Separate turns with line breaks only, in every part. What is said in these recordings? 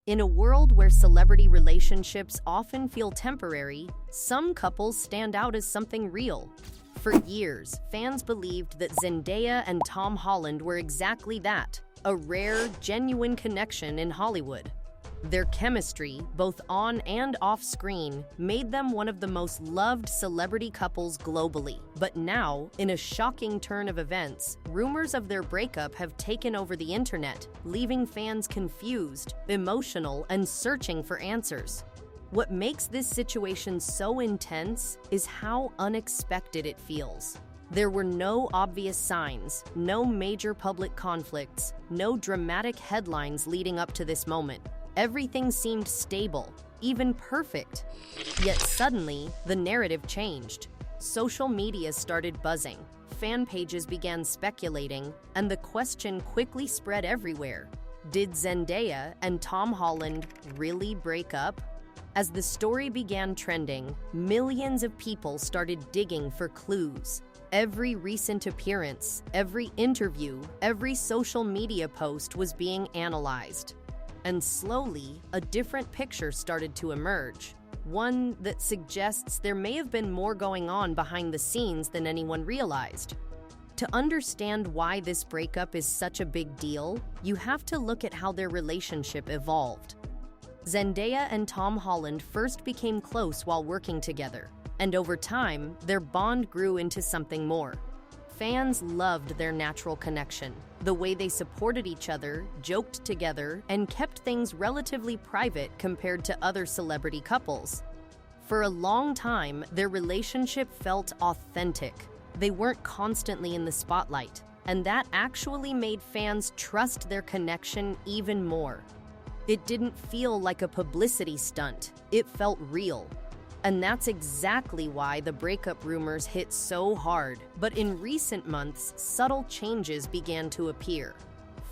In a world where celebrity relationships often feel temporary, some couples stand out as something real. For years, fans believed that Zendaya and Tom Holland were exactly that, a rare, genuine connection in Hollywood. Their chemistry, both on and off screen, made them one of the most loved celebrity couples globally. But now, in a shocking turn of events, rumors of their breakup have taken over the internet, leaving fans confused, emotional, and searching for answers. What makes this situation so intense is how unexpected it feels. There were no obvious signs, no major public conflicts, no dramatic headlines leading up to this moment. Everything seemed stable, even perfect. Yet suddenly, the narrative changed. Social media started buzzing, fan pages began speculating, and the question quickly spread everywhere. Did Zendaya and Tom Holland really break up? As the story began trending, millions of people started digging for clues. Every recent appearance, every interview, every social media post was being analyzed. And slowly, a different picture started to emerge. One that suggests there may have been more going on behind the scenes than anyone realized. To understand why this breakup is such a big deal, you have to look at how their relationship evolved. Zendaya and Tom Holland first became close while working together, and over time, their bond grew into something more. Fans loved their natural connection, the way they supported each other, joked together, and kept things relatively private compared to other celebrity couples. For a long time, their relationship felt authentic. They weren't constantly in the spotlight, and that actually made fans trust their connection even more. It didn't feel like a publicity stunt, it felt real. And that's exactly why the breakup rumors hit so hard. But in recent months, subtle changes began to appear.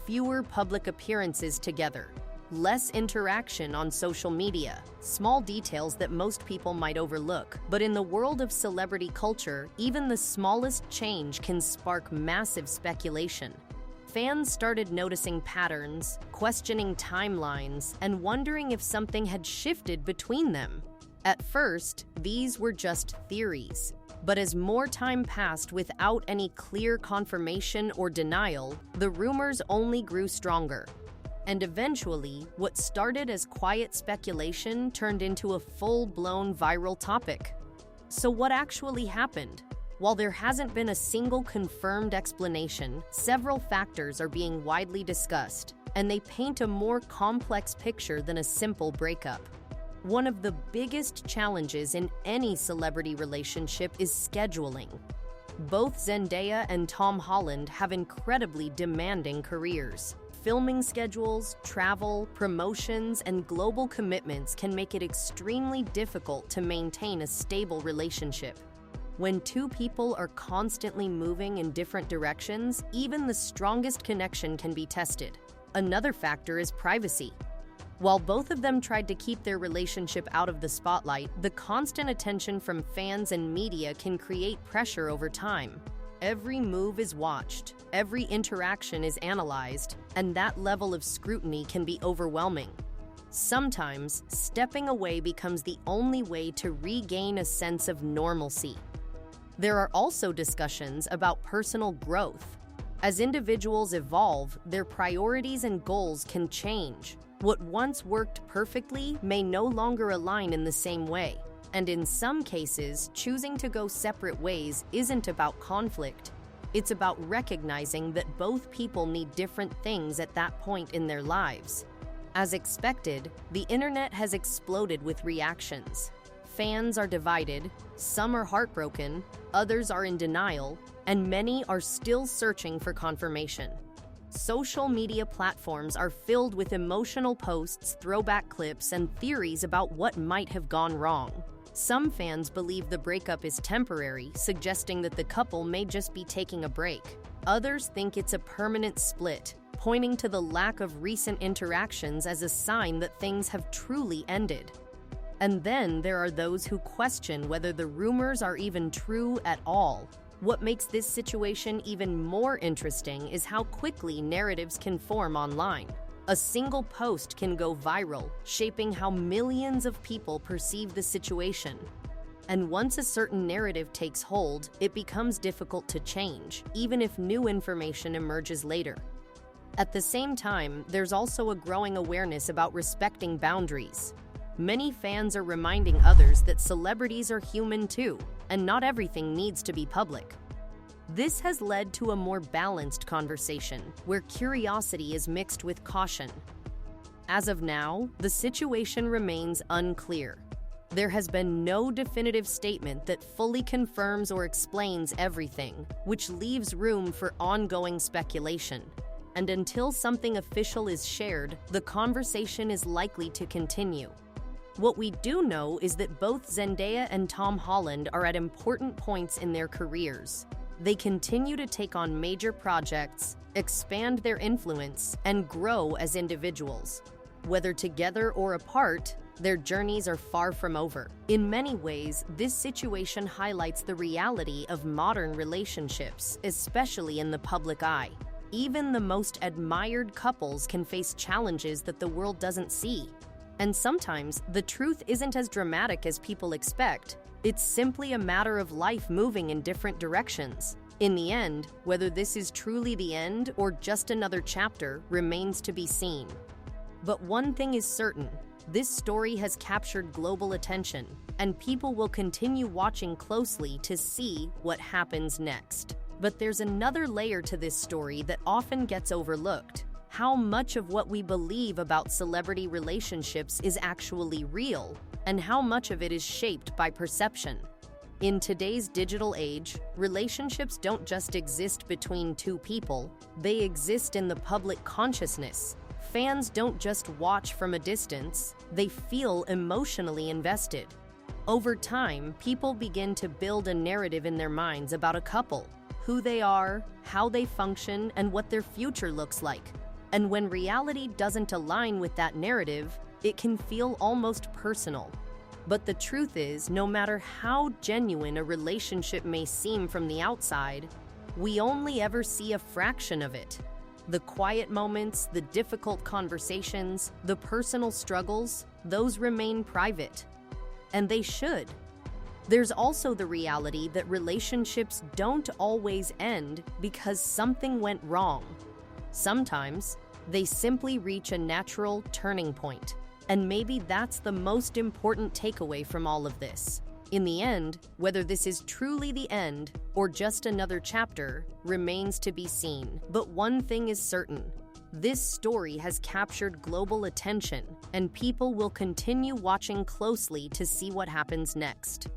Fewer public appearances together, less interaction on social media, small details that most people might overlook. But in the world of celebrity culture, even the smallest change can spark massive speculation. Fans started noticing patterns, questioning timelines, and wondering if something had shifted between them. At first, these were just theories, but as more time passed without any clear confirmation or denial, the rumors only grew stronger. And eventually, what started as quiet speculation turned into a full-blown viral topic. So what actually happened? While there hasn't been a single confirmed explanation, several factors are being widely discussed, and they paint a more complex picture than a simple breakup. One of the biggest challenges in any celebrity relationship is scheduling. Both Zendaya and Tom Holland have incredibly demanding careers. Filming schedules, travel, promotions, and global commitments can make it extremely difficult to maintain a stable relationship. When two people are constantly moving in different directions, even the strongest connection can be tested. Another factor is privacy. While both of them tried to keep their relationship out of the spotlight, the constant attention from fans and media can create pressure over time. Every move is watched, every interaction is analyzed, and that level of scrutiny can be overwhelming. Sometimes, stepping away becomes the only way to regain a sense of normalcy. There are also discussions about personal growth. As individuals evolve, their priorities and goals can change. What once worked perfectly may no longer align in the same way. And in some cases, choosing to go separate ways isn't about conflict. It's about recognizing that both people need different things at that point in their lives. As expected, the internet has exploded with reactions. Fans are divided, some are heartbroken, others are in denial, and many are still searching for confirmation. Social media platforms are filled with emotional posts, throwback clips, and theories about what might have gone wrong. Some fans believe the breakup is temporary, suggesting that the couple may just be taking a break. Others think it's a permanent split, pointing to the lack of recent interactions as a sign that things have truly ended. And then there are those who question whether the rumors are even true at all. What makes this situation even more interesting is how quickly narratives can form online. A single post can go viral, shaping how millions of people perceive the situation. And once a certain narrative takes hold, it becomes difficult to change, even if new information emerges later. At the same time, there's also a growing awareness about respecting boundaries. Many fans are reminding others that celebrities are human too, and not everything needs to be public. This has led to a more balanced conversation, where curiosity is mixed with caution. As of now, the situation remains unclear. There has been no definitive statement that fully confirms or explains everything, which leaves room for ongoing speculation. And until something official is shared, the conversation is likely to continue. What we do know is that both Zendaya and Tom Holland are at important points in their careers. They continue to take on major projects, expand their influence, and grow as individuals. Whether together or apart, their journeys are far from over. In many ways, this situation highlights the reality of modern relationships, especially in the public eye. Even the most admired couples can face challenges that the world doesn't see. And sometimes, the truth isn't as dramatic as people expect. It's simply a matter of life moving in different directions. In the end, whether this is truly the end or just another chapter remains to be seen. But one thing is certain, this story has captured global attention, and people will continue watching closely to see what happens next. But there's another layer to this story that often gets overlooked. How much of what we believe about celebrity relationships is actually real, and how much of it is shaped by perception. In today's digital age, relationships don't just exist between two people, they exist in the public consciousness. Fans don't just watch from a distance, they feel emotionally invested. Over time, people begin to build a narrative in their minds about a couple, who they are, how they function, and what their future looks like. And when reality doesn't align with that narrative, it can feel almost personal. But the truth is, no matter how genuine a relationship may seem from the outside, we only ever see a fraction of it. The quiet moments, the difficult conversations, the personal struggles, those remain private. And they should. There's also the reality that relationships don't always end because something went wrong. Sometimes, they simply reach a natural turning point. And maybe that's the most important takeaway from all of this. In the end, whether this is truly the end or just another chapter remains to be seen. But one thing is certain. This story has captured global attention, and people will continue watching closely to see what happens next.